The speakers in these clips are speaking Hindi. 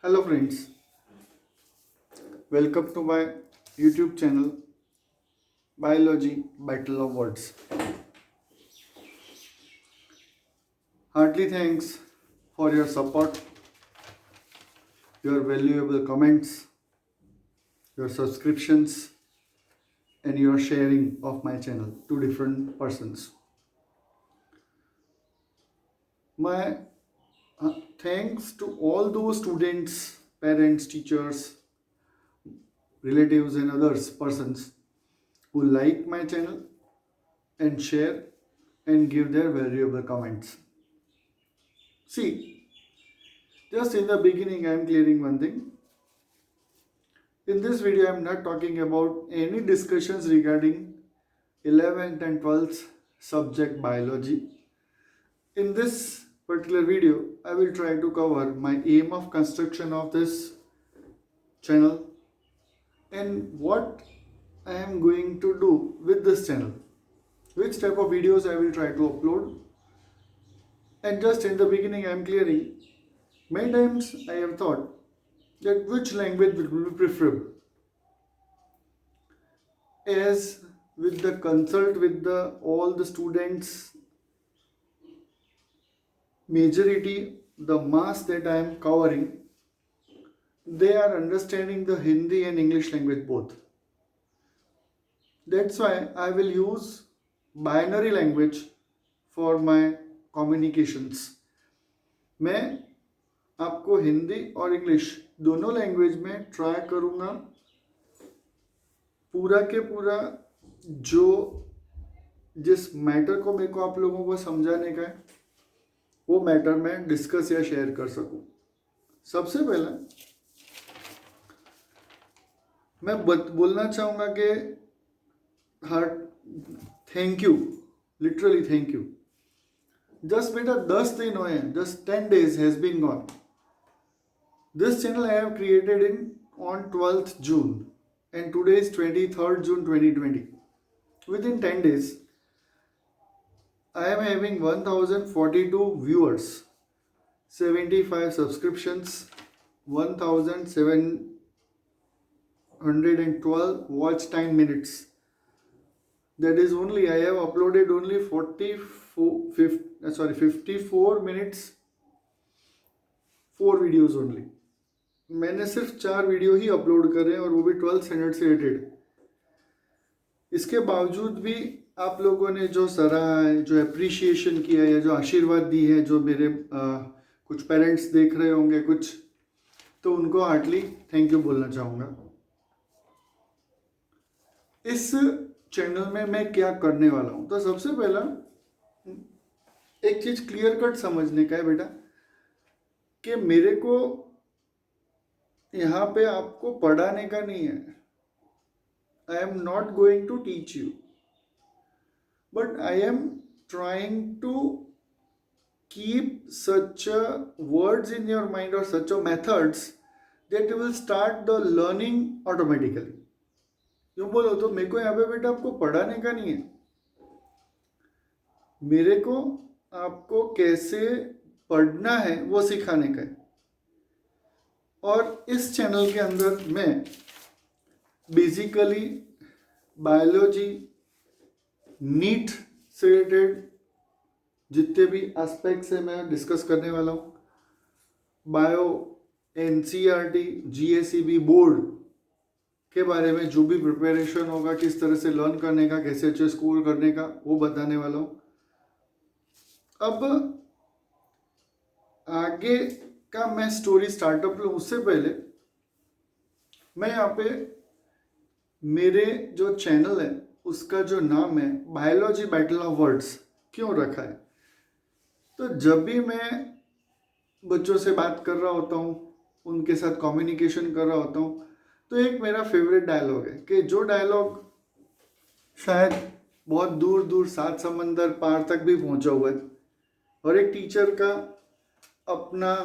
Hello friends, welcome to my YouTube channel Biology Battle of Words. Heartily thanks for your support, your valuable comments, your subscriptions and your sharing of my channel to different persons. My thanks to all those students, parents, teachers, relatives and others persons who like my channel and share and give their valuable comments. See, just in the beginning, I am clearing one thing. In this video, I am not talking about any discussions regarding 11th and 12th subject biology. In this particular video, I will try to cover my aim of construction of this channel and what I am going to do with this channel. Which type of videos I will try to upload. And just in the beginning, I am clearing. Many times I have thought that which language will be preferable. As with the consult with all the students, majority, the mass that I am covering, they are understanding the Hindi and English language both. That's why I will use binary language for my communications. मैं आपको हिंदी और इंग्लिश दोनों लैंग्वेज में ट्राई करूँगा पूरा के पूरा जो जिस मैटर को मेरे को आप लोगों को समझाने का है वो मैटर मैं डिस्कस या शेयर कर सकूं। सबसे पहले मैं बोलना चाहूँगा कि heart thank you, literally thank you. Just बेटा 10 दिन हुए हैं, just 10 days has been gone. This channel I have created on 12th June and today is 23rd June 2020. Within 10 days, I am having 1042 viewers, 75 subscriptions, 1712 watch time minutes. That is only, I have uploaded only 54 minutes, 4 videos only. मैंने सिर्फ 4 वीडियो ही अपलोड करे हैं और वो भी 12th स्टैंडर्ड से रिलेटेड। इसके बावजूद भी आप लोगों ने जो सराहा है, जो अप्रिशिएशन किया है या जो आशीर्वाद दी है, जो मेरे कुछ पेरेंट्स देख रहे होंगे कुछ, तो उनको हार्टली थैंक यू बोलना चाहूँगा। इस चैनल में मैं क्या करने वाला हूँ, तो सबसे पहला एक चीज़ क्लियर कट समझने का है बेटा कि मेरे को यहाँ पे आपको पढ़ाने का नहीं है। I am not going to teach you, but I am trying to keep such words in your mind और such methods that you will start the learning automatically. यूँ बोलो तो मेरे को यहाँ पे बेटा आपको पढ़ाने का नहीं है, मेरे को आपको कैसे पढ़ना है वो सिखाने का है। और इस चैनल के अंदर मैं बेसिकली बायोलॉजी, नीट से रिलेटेड जितने भी एस्पेक्ट्स हैं मैं डिस्कस करने वाला हूँ। बायो, एनसीईआरटी, जीएसईबी बोर्ड के बारे में जो भी प्रिपरेशन होगा, किस तरह से लर्न करने का, कैसे अच्छे स्कोर करने का, वो बताने वाला हूँ। अब आगे का मैं स्टोरी स्टार्टअप लूँ उससे पहले मैं यहाँ पे मेरे जो चैनल है उसका जो नाम है बायोलॉजी बैटल ऑफ वर्ड्स क्यों रखा है। तो जब भी मैं बच्चों से बात कर रहा होता हूँ, उनके साथ कम्युनिकेशन कर रहा होता हूँ, तो एक मेरा फेवरेट डायलॉग है कि जो डायलॉग शायद बहुत दूर दूर 7 समंदर पार तक भी पहुँचा हुआ है और एक टीचर का अपना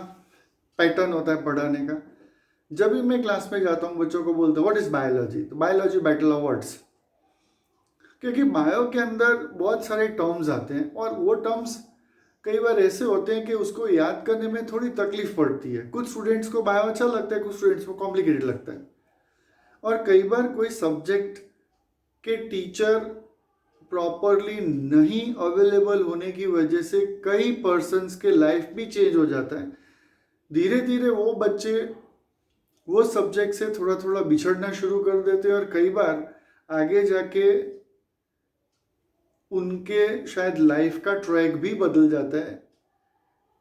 पैटर्न होता है पढ़ाने का। जब भी मैं क्लास में जाता हूँ बच्चों को बोलता हूँ व्हाट इज़ बायोलॉजी, तो बायोलॉजी बैटल ऑफ वर्ड्स, क्योंकि बायो के अंदर बहुत सारे टर्म्स आते हैं और वो टर्म्स कई बार ऐसे होते हैं कि उसको याद करने में थोड़ी तकलीफ पड़ती है। कुछ स्टूडेंट्स को बायो अच्छा लगता है, कुछ स्टूडेंट्स को कॉम्प्लिकेटेड लगता है। और कई बार कोई सब्जेक्ट के टीचर प्रॉपरली नहीं अवेलेबल होने की वजह से कई पर्सन्स के लाइफ भी चेंज हो जाता है। धीरे धीरे वो बच्चे वो सब्जेक्ट से थोड़ा थोड़ा बिछड़ना शुरू कर देते हैं और कई बार आगे जाके उनके शायद लाइफ का ट्रैक भी बदल जाता है।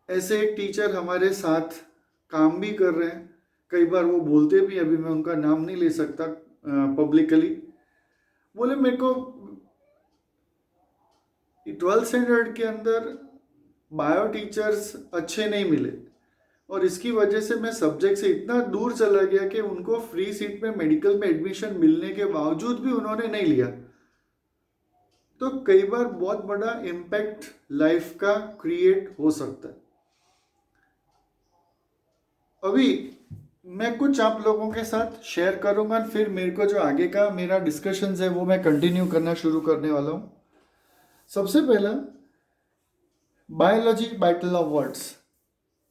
ऐसे एक टीचर हमारे साथ काम भी कर रहे हैं, कई बार वो बोलते भी, अभी मैं उनका नाम नहीं ले सकता पब्लिकली, बोले मेरे को 12th स्टैंडर्ड के अंदर बायो टीचर्स अच्छे नहीं मिले और इसकी वजह से मैं सब्जेक्ट से इतना दूर चला गया कि उनको फ्री सीट में मेडिकल में एडमिशन मिलने के बावजूद भी उन्होंने नहीं लिया। तो कई बार बहुत बड़ा इम्पैक्ट लाइफ का क्रिएट हो सकता है। अभी मैं कुछ आप लोगों के साथ शेयर करूंगा, फिर मेरे को जो आगे का मेरा डिस्कशन है वो मैं कंटिन्यू करना शुरू करने वाला हूँ। सबसे पहला, बायोलॉजी बैटल ऑफ वर्ड्स।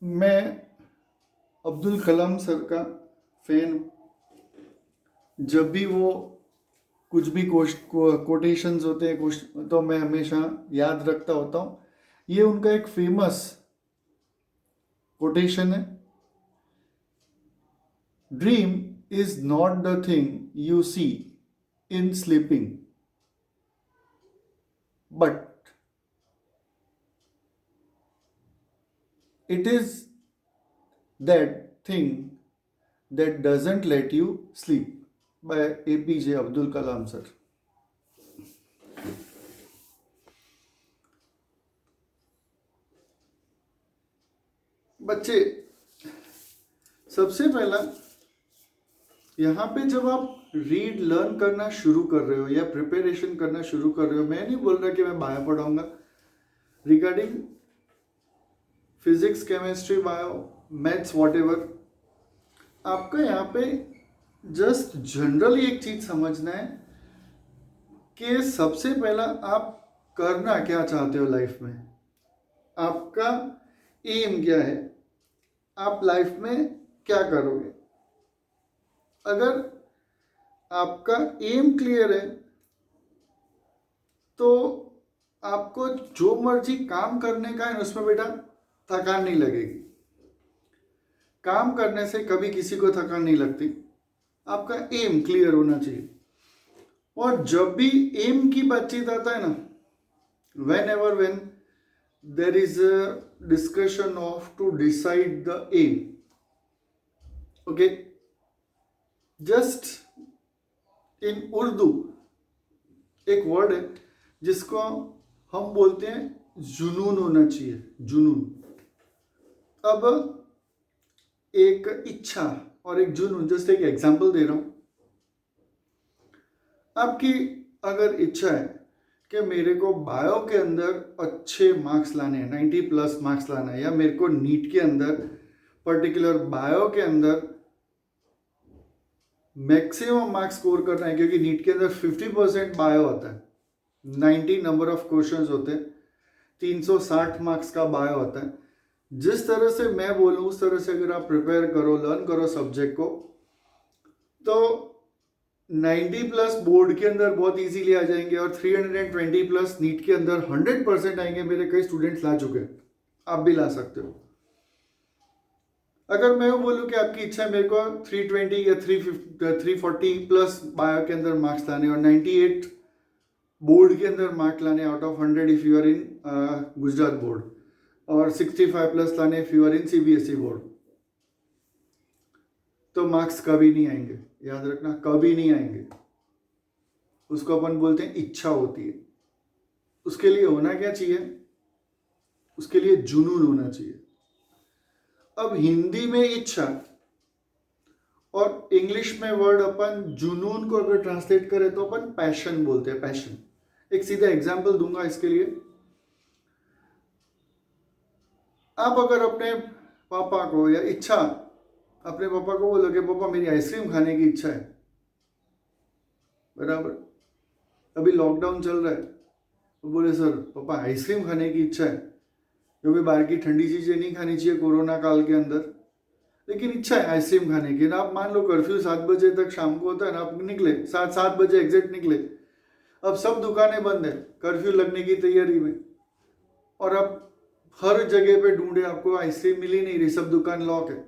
मैं अब्दुल कलाम सर का फैन। जब भी वो कुछ भी कोटेशंस होते हैं तो मैं हमेशा याद रखता होता हूँ। ये उनका एक फेमस कोटेशन है, dream is not the thing you see in sleeping but it is that thing that doesn't let you sleep, by APJ Abdul Kalam sir. बच्चे, सबसे पहला यहाँ पे जब आप रीड लर्न करना शुरू कर रहे हो या प्रिपरेशन करना शुरू कर रहे हो, मैं नहीं बोल रहा कि मैं बायो पढ़ाऊंगा, regarding physics, chemistry, bio, maths, whatever, आपका यहाँ पे जस्ट जनरली एक चीज समझना है कि सबसे पहला आप करना क्या चाहते हो लाइफ में, आपका एम क्या है, आप लाइफ में क्या करोगे। अगर आपका एम क्लियर है तो आपको जो मर्जी काम करने का है उसमें बेटा थकान नहीं लगेगी। काम करने से कभी किसी को थकान नहीं लगती। आपका एम क्लियर होना चाहिए। और जब भी एम की बातचीत आता है ना, when there is a discussion of to decide the aim, okay, just in Urdu एक वर्ड है जिसको हम बोलते हैं जुनून होना चाहिए, जुनून। अब एक इच्छा और एक जुनून, जस्ट एक एग्जांपल दे रहा हूं। आपकी अगर इच्छा है कि मेरे को बायो के अंदर अच्छे मार्क्स लाने हैं, 90+ मार्क्स लाना है, या मेरे को नीट के अंदर पर्टिकुलर बायो के अंदर मैक्सिमम मार्क्स स्कोर करना है, क्योंकि नीट के अंदर 50% बायो होता है, 90 नंबर ऑफ क्वेश्चंस होते हैं, 360 मार्क्स का बायो होता है। जिस तरह से मैं बोलूँ उस तरह से अगर आप प्रिपेयर करो, लर्न करो सब्जेक्ट को, तो 90+ बोर्ड के अंदर बहुत इजीली आ जाएंगे और 320+ नीट के अंदर 100% आएंगे। मेरे कई स्टूडेंट्स ला चुके हैं, आप भी ला सकते हो। अगर मैं बोलूँ कि आपकी इच्छा है मेरे को 320 या 340+ बायो के अंदर मार्क्स लाने और 98 बोर्ड के अंदर मार्क्स लाने out of 100 if you are in Gujarat board, और 65+ लाने if you are in CBSE board, तो मार्क्स कभी नहीं आएंगे। याद रखना, कभी नहीं आएंगे। उसको अपन बोलते हैं इच्छा होती है। उसके लिए होना क्या चाहिए? उसके लिए जुनून होना चाहिए। अब हिंदी में इच्छा और इंग्लिश में वर्ड अपन जुनून को अगर ट्रांसलेट करें तो अपन पैशन बोलते हैं, पैशन। एक सीधा एग्जांपल दूंगा इसके लिए। आप अगर अपने पापा को, या इच्छा अपने पापा को बोलोगे पापा मेरी आइसक्रीम खाने की इच्छा है, बराबर, अभी लॉकडाउन चल रहा है, तो बोले सर पापा आइसक्रीम खाने की इच्छा है, जो भी बाहर की ठंडी चीज़ें नहीं खानी चाहिए कोरोना काल के अंदर, लेकिन इच्छा है आइसक्रीम खाने की ना। आप मान लो कर्फ्यू 7 बजे तक शाम को होता है ना, आप निकले 7 बजे एग्जैक्ट निकले, अब सब दुकानें बंद है कर्फ्यू लगने की तैयारी में, और अब हर जगह पे ढूंढे आपको आइसक्रीम मिल ही नहीं रही, सब दुकान लॉक है।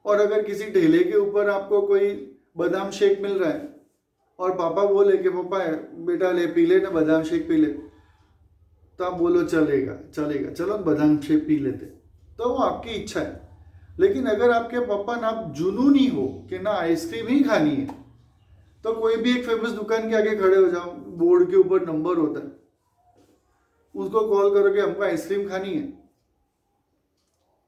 और अगर किसी ठेले के ऊपर आपको कोई बादाम शेक मिल रहा है और पापा बोले कि पापा बेटा ले पी ले ना बादाम शेक पी ले, तो आप बोलो चलेगा चलेगा चलो बादाम शेक पी लेते, तो वो आपकी इच्छा है। लेकिन अगर आपके पापा ना आप जुनूनी हो कि ना आइसक्रीम ही खानी है, तो कोई भी एक फेमस दुकान के आगे खड़े हो जाओ, बोर्ड के ऊपर नंबर होता है, उसको कॉल करो कि हमको आइसक्रीम खानी है।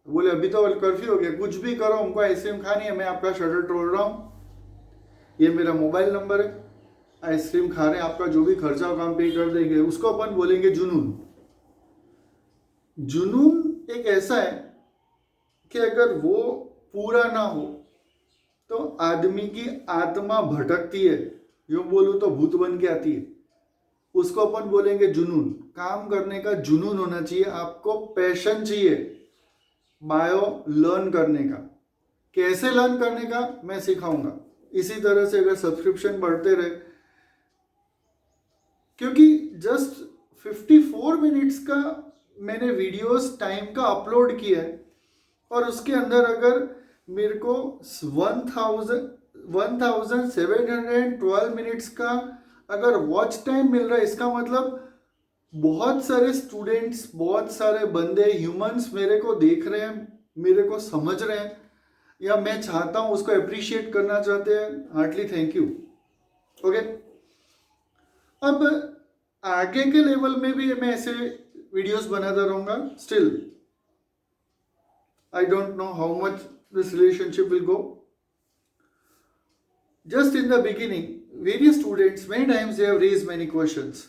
बोले अभी तो कर्फ्यू हो गया, कुछ भी करो हमको आइसक्रीम खानी है, मैं आपका शटर तोड़ रहा हूँ, ये मेरा मोबाइल नंबर है, आइसक्रीम खा रहे हैं, आपका जो भी खर्चा होगा हम पे कर देंगे। उसको अपन बोलेंगे जुनून। जुनून एक ऐसा है कि अगर वो पूरा ना हो तो आदमी की आत्मा भटकती है, यूं बोलूं तो भूत बन के आती है, उसको अपन बोलेंगे जुनून। काम करने का जुनून होना चाहिए, आपको पैशन चाहिए बायो लर्न करने का। कैसे लर्न करने का मैं सिखाऊंगा। इसी तरह से अगर सब्सक्रिप्शन बढ़ते रहे, क्योंकि जस्ट 54 मिनट्स का मैंने वीडियोस टाइम का अपलोड किया है, और उसके अंदर अगर मेरे को 1712 मिनट्स का अगर वॉच टाइम मिल रहा है, इसका मतलब बहुत सारे स्टूडेंट्स, बहुत सारे बंदे, ह्यूमंस मेरे को देख रहे हैं, मेरे को समझ रहे हैं, या मैं चाहता हूं उसको अप्रिशिएट करना चाहते हैं। Hartley thank you. ओके, अब आगे के लेवल में भी मैं ऐसे वीडियोस बनाता रहूंगा। Still I don't know how much this relationship will go. Just in the beginning, various students, many times they have raised many questions.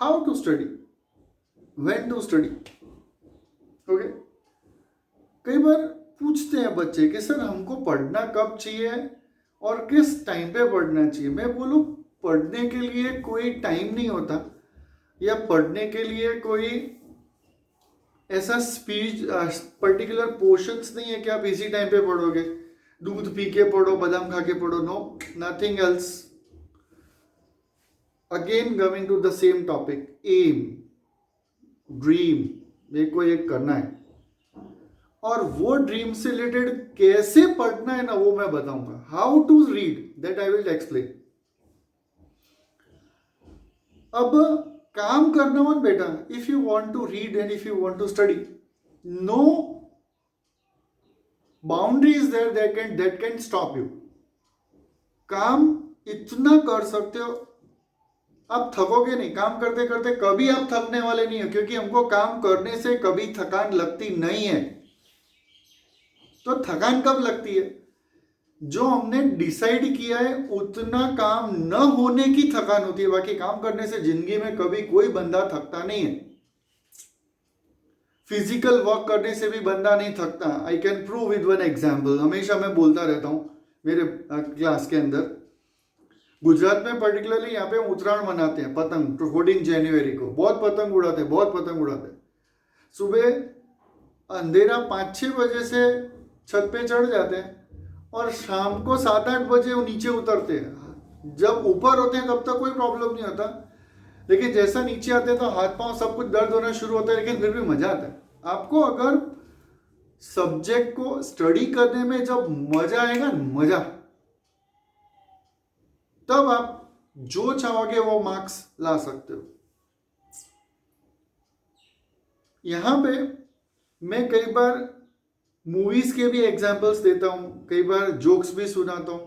How to study? When to study? Okay? कई बार पूछते हैं बच्चे कि सर हमको पढ़ना कब चाहिए और किस टाइम पे पढ़ना चाहिए। मैं बोलूँ पढ़ने के लिए कोई टाइम नहीं होता, या पढ़ने के लिए कोई ऐसा स्पीच पर्टिकुलर पोर्शंस नहीं है कि आप इसी टाइम पे पढ़ोगे, दूध पी के पढ़ो, बादाम खा के पढ़ो। No, nothing else. Again coming to the same topic, aim, dream, मेरे को ये करना है, और वो ड्रीम से रिलेटेड कैसे पढ़ना है ना, वो मैं बताऊंगा। How to read, that I will explain. अब काम करना मत बेटा। If you want to read and if you want to study, no boundaries there that can stop you. काम इतना कर सकते हो, आप थकोगे नहीं। काम करते करते कभी आप थकने वाले नहीं हो, क्योंकि हमको काम करने से कभी थकान लगती नहीं है। तो थकान कब लगती है? जो हमने डिसाइड किया है उतना काम न होने की थकान होती है। बाकी काम करने से जिंदगी में कभी कोई बंदा थकता नहीं है। फिजिकल वर्क करने से भी बंदा नहीं थकता। I can prove with one example. हमेशा मैं बोलता रहता हूं मेरे क्लास के अंदर। गुजरात में पर्टिकुलरली यहाँ पे उत्तरायण मनाते हैं, पतंग 14 जनवरी को बहुत पतंग उड़ाते हैं, बहुत पतंग उड़ाते हैं। सुबह अंधेरा 5-6 बजे से छत पे चढ़ जाते हैं और शाम को 7-8 बजे वो नीचे उतरते हैं। जब ऊपर होते हैं तब तक कोई प्रॉब्लम नहीं होता, लेकिन जैसा नीचे आते हैं तो हाथ पांव सब कुछ दर्द होना शुरू होता है, लेकिन फिर भी मजा आता है। आपको अगर सब्जेक्ट को स्टडी करने में जब मजा आएगा, मजा, तब आप जो चाहोगे वो मार्क्स ला सकते हो। यहां पे मैं कई बार मूवीज के भी एग्जाम्पल्स देता हूं, कई बार जोक्स भी सुनाता हूं,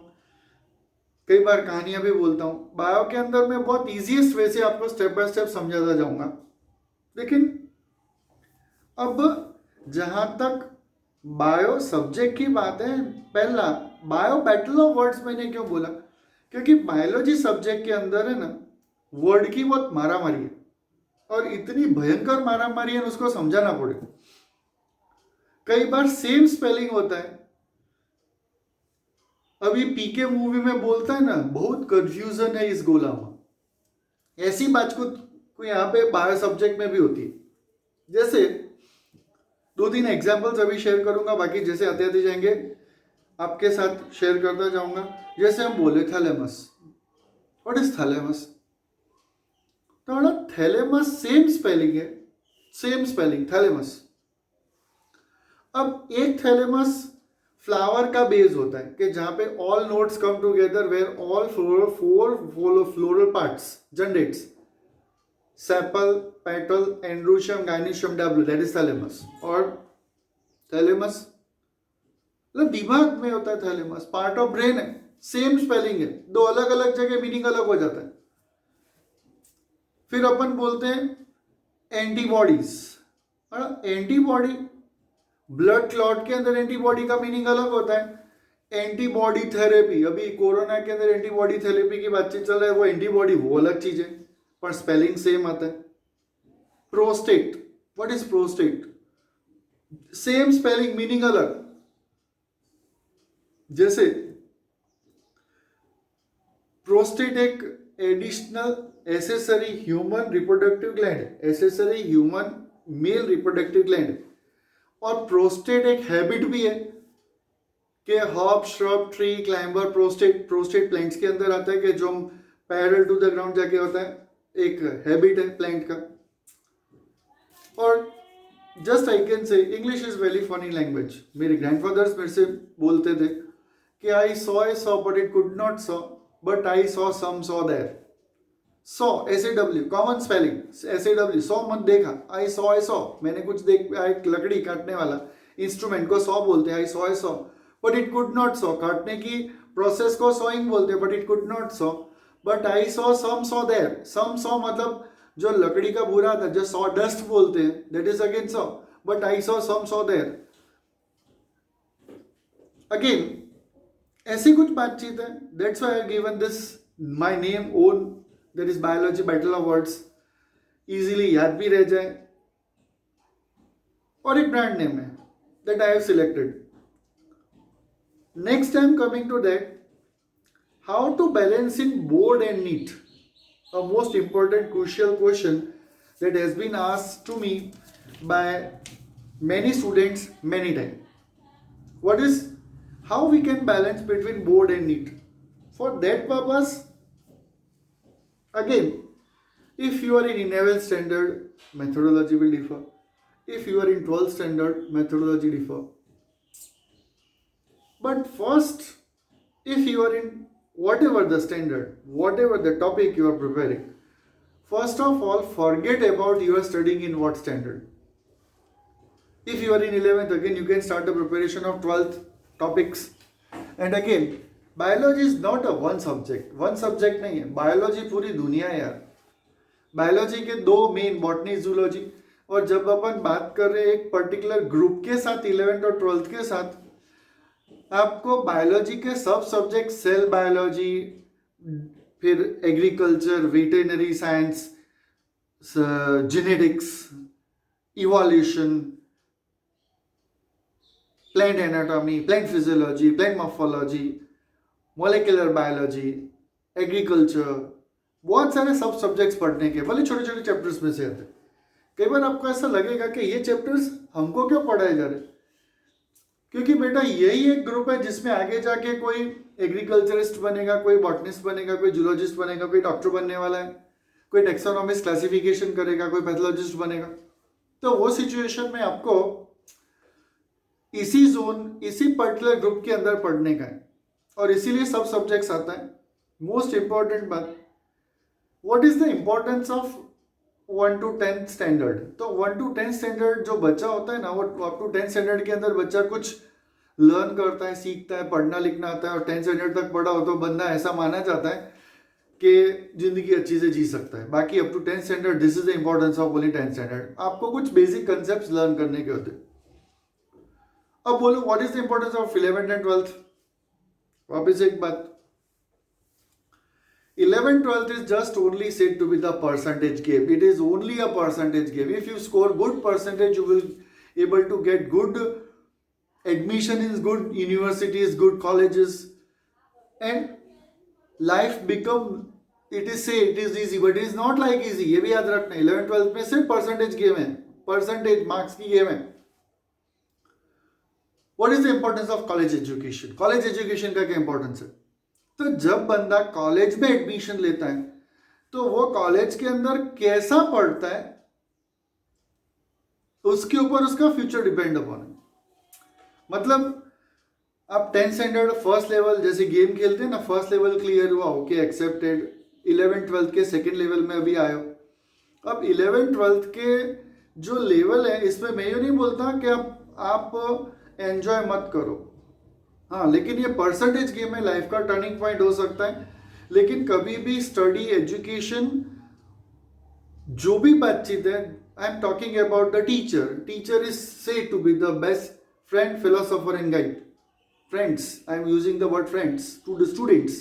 कई बार कहानियां भी बोलता हूं। बायो के अंदर मैं बहुत इजीएस्ट वे से आपको स्टेप बाय स्टेप समझाता जाऊंगा। लेकिन अब जहां तक बायो सब्जेक्ट की बात है, पहला बायो बैटल ऑफ वर्ड्स मैंने क्यों बोला? क्योंकि बायोलॉजी सब्जेक्ट के अंदर है ना, वर्ड की बहुत मारामारी है, और इतनी भयंकर मारामारी है उसको समझाना पड़े। कई बार सेम स्पेलिंग होता है। अभी पीके मूवी में बोलता है ना, बहुत कंफ्यूजन है इस गोला में। ऐसी बात को यहाँ पे बायो सब्जेक्ट में भी होती है। जैसे 2-3 एग्जाम्पल्स अभी शेयर करूंगा, बाकी जैसे आते आते जाएंगे आपके साथ शेयर करता जाऊंगा। जैसे हम बोले थैलेमस, व्हाट इज थैलेमस? तो थैलेमस सेम स्पेलिंग है, सेम स्पेलिंग थैलेमस। अब एक थैलेमस फ्लावर का बेस होता है कि जहां पे all notes come together where all four floral parts generates sepal, petal, androecium, gynoecium, W, that is thalamus. और थैलेमस मतलब दिमाग में होता है, थैलेमस पार्ट ऑफ ब्रेन है, सेम स्पेलिंग है, दो अलग अलग जगह मीनिंग अलग हो जाता है। फिर अपन बोलते हैं एंटीबॉडीज। एंटीबॉडी, ब्लड क्लॉट के अंदर एंटीबॉडी का मीनिंग अलग होता है। एंटीबॉडी थेरेपी, अभी कोरोना के अंदर एंटीबॉडी थेरेपी की बातचीत चल रहा है, वो एंटीबॉडी वो अलग चीज है, पर स्पेलिंग सेम आता है। Prostate, what is prostate? Same spelling meaning अलग। जैसे प्रोस्टेट एक additional accessory human reproductive gland है, accessory human male reproductive gland है। और प्रोस्टेट एक हैबिट भी है कि herb, shrub, tree, climber, prostate plants के अंदर आता है कि जो पैरेलल टू द ग्राउंड जाके होता है, एक हैबिट है प्लांट का। और just I can say English is very funny language. मेरे ग्रैंडफादर्स मेरे से बोलते थे कि I saw but it could not saw, but I saw some saw there. Saw SAW common spelling, SAW saw मत देखा, आई सॉ, मैंने कुछ देख, एक लकड़ी काटने वाला इंस्ट्रूमेंट को सॉ बोलते हैं, I saw, but it could not saw. काटने की प्रोसेस को सॉइंग बोलते हैं, but it could not saw, but I saw some saw there. Some saw मतलब जो लकड़ी का बुरा था, जो सॉ डस्ट बोलते हैं, that is again saw, but I saw some saw there. Again ऐसी कुछ बातचीत है, that's why I have given this my name own, that is biology battle of words, easily याद भी रह जाए। और एक ब्रांड नेम है that I have selected. Next time coming to that, how to balance in board and NEET, a most important crucial question that has been asked to me by many students many times. What is, how we can balance between board and neat? For that purpose, again, if you are in 11th standard, methodology will differ. If you are in 12th standard, methodology differ. But first, if you are in whatever the standard, whatever the topic you are preparing, first of all, forget about you are studying in what standard. If you are in 11th, again you can start the preparation of 12th topics. And again, biology is not a one subject नहीं है, biology पूरी दुनिया है यार। बायोलॉजी के दो मेन, बॉटनी, जूलॉजी। और जब अपन बात कर रहे हैं एक पर्टिकुलर ग्रुप के साथ, 11th और 12th के साथ, आपको बायोलॉजी के सब सब्जेक्ट, सेल बायोलॉजी, फिर agriculture, veterinary science, genetics, evolution, plant anatomy, plant physiology, plant morphology, molecular biology, agriculture, बहुत सारे सब सब्जेक्ट्स पढ़ने के, भले छोटे छोटे चैप्टर्स में से आते। कई बार आपको ऐसा लगेगा कि ये चैप्टर्स हमको क्यों पढ़ाए जा रहे, क्योंकि बेटा यही एक ग्रुप है जिसमें आगे जाके कोई एग्रीकल्चरिस्ट बनेगा, कोई बॉटनिस्ट बनेगा, कोई जूलॉजिस्ट बनेगा, कोई डॉक्टर बनने वाला है, कोई टेक्सोनॉमिस्ट क्लासिफिकेशन करेगा, कोई पैथोलॉजिस्ट बनेगा। तो वो सिचुएशन में आपको इसी जोन, इसी पर्टिकुलर ग्रुप के अंदर पढ़ने का है, और इसीलिए सब सब्जेक्ट्स आता है। मोस्ट इंपॉर्टेंट बात, what is the importance of 1 to 10th standard? तो 1 to 10th स्टैंडर्ड जो बच्चा होता है ना, वो अप टू 10th स्टैंडर्ड के अंदर बच्चा कुछ लर्न करता है, सीखता है, पढ़ना लिखना आता है, और 10th स्टैंडर्ड तक पढ़ा हो तो बंदा ऐसा माना जाता है कि जिंदगी अच्छी से जी सकता है। बाकी up to 10th standard, this is the importance of only 10th standard. आपको कुछ बेसिक कंसेप्ट लर्न करने के होते हैं। अब बोलो what is the importance of 11th and 12th? वापिस एक बात, 11th 12th is just only said to be the percentage game. It is only a percentage game. If you score good percentage, you will able to get good admission in good universities, good colleges, and life become, it is say it is easy, but it is not like easy. ये भी याद रखना, 11th 12th में सिर्फ percentage game है, percentage marks की game है। What is the importance of college education? College education का क्या इंपॉर्टेंस है? तो जब बंदा कॉलेज में एडमिशन लेता है तो वो कॉलेज के अंदर कैसा पढ़ता है उसके ऊपर उसका फ्यूचर डिपेंड अपॉन है। मतलब आप 10th स्टैंडर्ड फर्स्ट लेवल जैसे गेम खेलते हैं ना, फर्स्ट लेवल क्लियर हुआ, ओके एक्सेप्टेड, 11th-12th के सेकेंड लेवल में अभी आए हो। अब 11th-12th के जो लेवल है इसमें मैं ये नहीं बोलता कि आप एंजॉय मत करो, हाँ, लेकिन ये परसेंटेज गेम है, लाइफ का टर्निंग पॉइंट हो सकता है। लेकिन कभी भी स्टडी एजुकेशन जो भी बातचीत है, I am talking about the teacher is said to be the best friend, philosopher and guide. Friends, I am using the word friends to the students.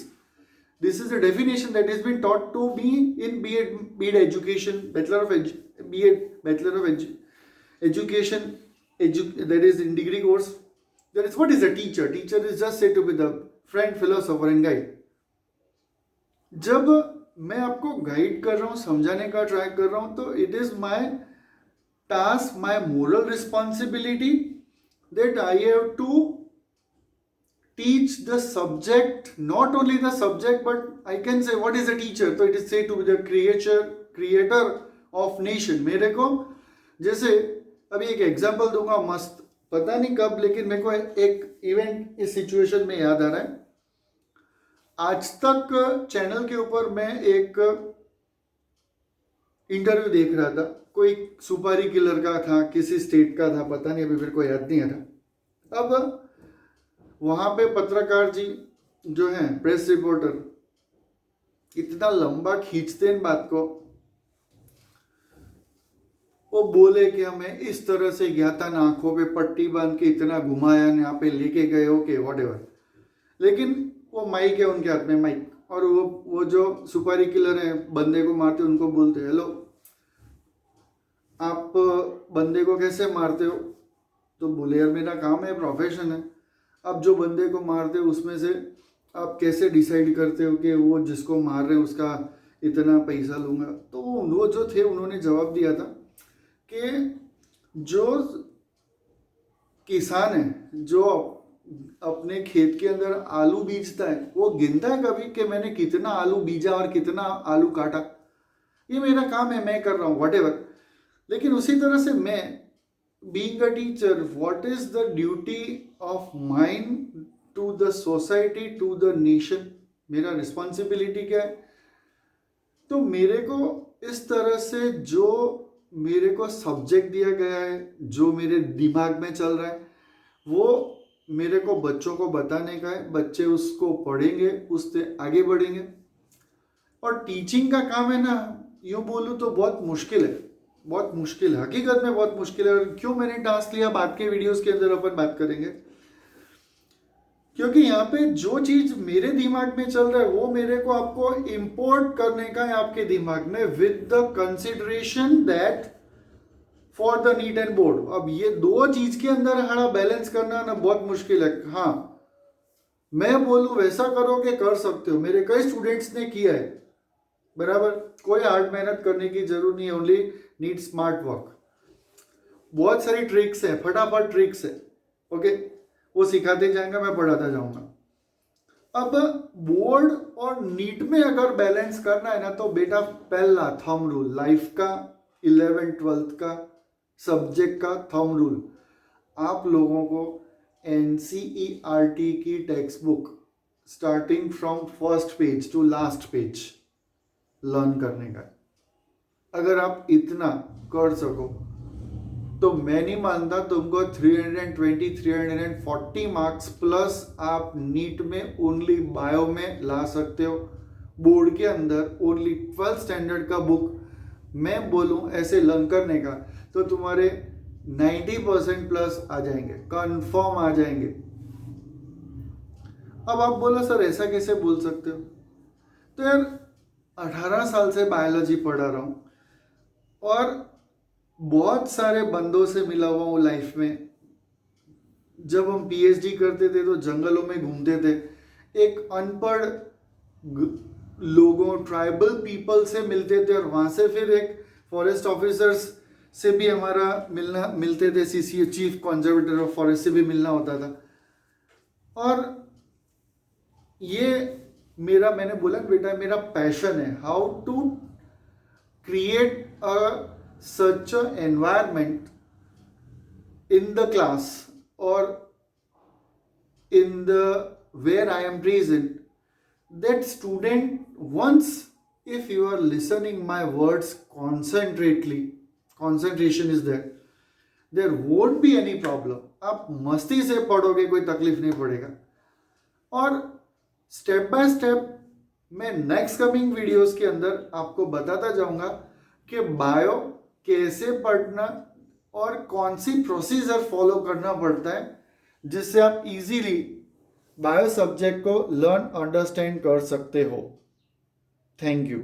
This is a definition that has been taught to me in B.Ed education, Bachelor of Education, that is in degree course. That is, what is a teacher? Teacher is just said to be the friend, philosopher and guide. जब मैं आपको गाइड कर रहा हूँ, समझाने का ट्राई कर रहा हूँ, तो it is my task, my moral responsibility that I have to teach the subject, not only the subject, but I can say what is a teacher? So it is said to be the creator of nation. मेरे को जैसे अभी एक एग्जांपल दूंगा मस्त, पता नहीं कब, लेकिन मेरे को एक इवेंट इस सिचुएशन में याद आ रहा है। आज तक चैनल के ऊपर मैं एक इंटरव्यू देख रहा था, कोई सुपारी किलर का था, किसी स्टेट का था, पता नहीं, अभी मेरे को याद नहीं आ रहा। अब वहां पे पत्रकार जी जो हैं, प्रेस रिपोर्टर, इतना लंबा खींचते हैं बात को, वो बोले कि हमें इस तरह से गया था, आंखों पे पट्टी बांध के इतना घुमाया, यहाँ पे लेके गए, ओके व्हाटएवर। लेकिन वो माइक है उनके हाथ में, माइक, और वो जो सुपारी किलर है, बंदे को मारते, उनको बोलते हेलो, आप बंदे को कैसे मारते हो? तो बोले यार मेरा काम है, प्रोफेशन है। अब जो बंदे को मारते हो उसमें से आप कैसे डिसाइड करते हो कि वो जिसको मार रहे हैं उसका इतना पैसा लूँगा? तो वो जो थे उन्होंने जवाब दिया था कि जो किसान है, जो अपने खेत के अंदर आलू बीजता है, वो गिनता है कभी कि मैंने कितना आलू बीजा और कितना आलू काटा? ये मेरा काम है, मैं कर रहा हूँ, व्हाटएवर। लेकिन उसी तरह से मैं, being a teacher, what is the duty of mine to the society, to the nation? मेरा रिस्पॉन्सिबिलिटी क्या है? तो मेरे को इस तरह से जो मेरे को सब्जेक्ट दिया गया है, जो मेरे दिमाग में चल रहा है, वो मेरे को बच्चों को बताने का है। बच्चे उसको पढ़ेंगे, उससे आगे बढ़ेंगे। और टीचिंग का काम है ना, यूँ बोलूँ तो बहुत मुश्किल है, बहुत मुश्किल है, हकीकत में बहुत मुश्किल है। और क्यों मैंने टास्क लिया, बात के वीडियोस के अंदर अपन बात करेंगे, क्योंकि यहाँ पे जो चीज मेरे दिमाग में चल रहा है वो मेरे को आपको इंपोर्ट करने का है आपके दिमाग में, with the consideration that for the neat and board. अब ये दो चीज के अंदर हमारा बैलेंस करना ना बहुत मुश्किल है। हाँ, मैं बोलूँ वैसा करोगे कर सकते हो, मेरे कई स्टूडेंट्स ने किया है, बराबर, कोई हार्ड मेहनत करने की जरूरत नहीं है, ओनली नीड स्मार्ट वर्क। बहुत सारी ट्रिक्स है, फटाफट ट्रिक्स है, ओके, वो सिखाते जाएंगे, मैं पढ़ाता जाऊंगा। अब बोर्ड और नीट में अगर बैलेंस करना है ना, तो बेटा पहला थंब रूल लाइफ का, 11th-12th का सब्जेक्ट का थंब रूल, आप लोगों को NCERT की text book starting from first page to last page learn करने का। अगर आप इतना कर सको तो मैं नहीं मानता तुमको 320-340 मार्क्स प्लस आप नीट में ओनली बायो में ला सकते हो। बोर्ड के अंदर ओनली 12th स्टैंडर्ड का बुक मैं बोलूं ऐसे लर्न करने का, तो तुम्हारे 90% प्लस आ जाएंगे, कंफर्म आ जाएंगे। अब आप बोलो सर ऐसा कैसे बोल सकते हो? तो यार 18 साल से बायोलॉजी पढ़ा रहा हूँ और बहुत सारे बंदों से मिला हुआ हूँ लाइफ में। जब हम PhD करते थे तो जंगलों में घूमते थे, एक अनपढ़ लोगों, ट्राइबल पीपल से मिलते थे, और वहाँ से फिर एक फॉरेस्ट ऑफिसर्स से भी हमारा मिलते थे, CCA chief conservator of forest से भी मिलना होता था। और ये मैंने बोला बेटा मेरा पैशन है, how to create such a environment in the class or in the where I am present, that student once if you are listening my words concentration is there won't be any problem। आप मस्ती से पढ़ोगे, कोई तकलीफ नहीं पड़ेगा। और स्टेप बाय स्टेप मैं नेक्स्ट कमिंग वीडियोस के अंदर आपको बताता जाऊंगा कि बायो कैसे पढ़ना और कौन सी प्रोसीजर फॉलो करना पड़ता है जिससे आप इजीली बायो सब्जेक्ट को लर्न अंडरस्टैंड कर सकते हो। Thank you.